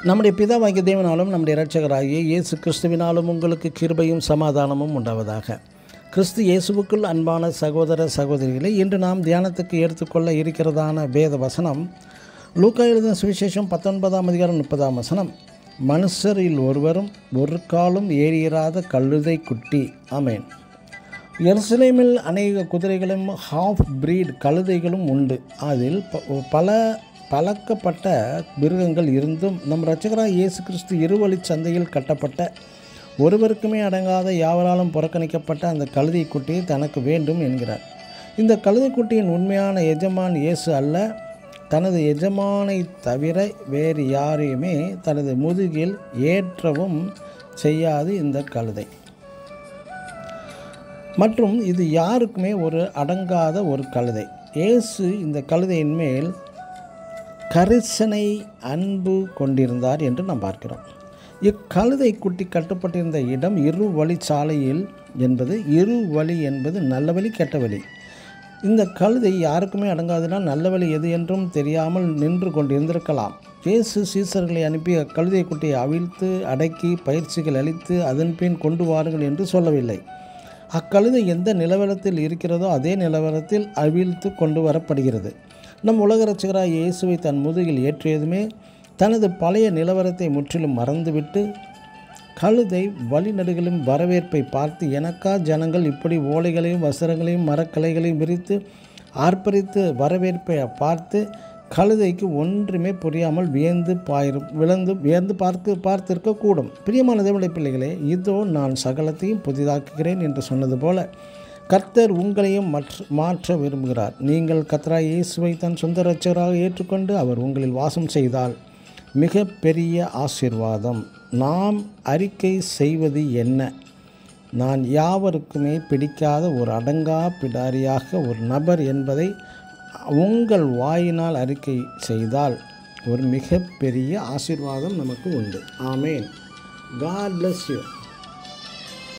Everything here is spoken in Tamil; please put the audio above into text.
நம்முடைய பிதாவாகிய தேவனாலும் நம்முடைய இரட்சகராகிய இயேசு கிறிஸ்துவினாலும் உங்களுக்கு கிருபையும் சமாதானமும் உண்டாவதாக. கிறிஸ்து இயேசுவுக்குள் அன்பான சகோதர சகோதரிகளை, இன்று நாம் தியானத்துக்கு எடுத்துக்கொள்ள இருக்கிறதான வேத வசனம் லூக்கா எழுதின சுவிசேஷம் 19ஆம் அதிகாரம் 30ஆம் வசனம். மனுஷரில் ஒருவரும் ஒரு காலும் ஏறியராத கழுதை குட்டி. ஆமேன். எருசலேமில் அநேக குதிரைகளும் ஹாஃப் பிரீட் கழுதைகளும் உண்டு. அதில் பழக்கப்பட்ட மிருகங்கள் இருந்தும் நம் இரட்சகராகிய இயேசு கிறிஸ்து இருவழி சந்தையில் கட்டப்பட்ட ஒருவருக்குமே அடங்காத யாவராலும் புறக்கணிக்கப்பட்ட அந்த கழுதை குட்டியை தனக்கு வேண்டும் என்கிறார். இந்த கழுதை குட்டியின் உண்மையான எஜமான் இயேசு அல்ல. தனது எஜமானை தவிர வேறு யாரையுமே தனது முதுகில் ஏற்றவும் செய்யாது இந்த கழுதை. மற்றும் இது யாருக்குமே ஒரு அடங்காத ஒரு கழுதை. இயேசு இந்த கழுதையின் மேல் கரிசனை அன்பு கொண்டிருந்தார் என்று நாம் பார்க்கிறோம். இக்கழுதை குட்டி கட்டப்பட்டிருந்த இடம் இரு வழி சாலையில் என்பது இரு வழி என்பது நல்ல வழி கெட்ட வழி. இந்த கழுதை யாருக்குமே அடங்காதனால் நல்ல வழி எது என்றும் தெரியாமல் நின்று கொண்டிருந்திருக்கலாம். இயேசு சீசர்களை அனுப்பி அக்கழுதை குட்டியை அவிழ்த்து அடக்கி பயிற்சிகள் அளித்து அதன் பின் கொண்டு வாருங்கள் என்று சொல்லவில்லை. அக்கழுதை எந்த நிலவரத்தில் இருக்கிறதோ அதே நிலவரத்தில் அவிழ்த்து கொண்டு வரப்படுகிறது. நம் உலக இரட்சகராகிய இயேசுவை தன் முதுகில் ஏற்றியதுமே தனது பழைய நிலவரத்தை முற்றிலும் மறந்துவிட்டு கழுதை வழிநடுகளும் வரவேற்பை பார்த்து, எனக்கா ஜனங்கள் இப்படி ஓலைகளையும் வஸ்திரங்களையும் மரக்கலைகளையும் விரித்து ஆர்ப்பரித்து வரவேற்பை பார்த்து கழுதைக்கு ஒன்றுமே புரியாமல் வியந்து பார்த்திருக்கக்கூடும். பிரியமான தேவனுடைய பிள்ளைகளே, இதோ நான் சகலத்தையும் புதிதாக்குகிறேன் என்று சொன்னது போல கர்த்தர் உங்களையும் மாற்ற விரும்புகிறார். நீங்கள் கர்த்தராகிய இயேசுவை தன் சொந்த இரட்சகராக ஏற்றுக்கொண்டு அவர் உங்களில் வாசம் செய்தால் மிக பெரிய ஆசீர்வாதம். நாம் அறிக்கை செய்வது என்ன? நான் யாவருக்குமே பிடிக்காத ஒரு அடங்கா பிடாரியாக ஒரு நபர் என்பதை உங்கள் வாயினால் அறிக்கை செய்தால் ஒரு மிக பெரிய ஆசீர்வாதம் நமக்கு உண்டு. ஆமேன். God bless you.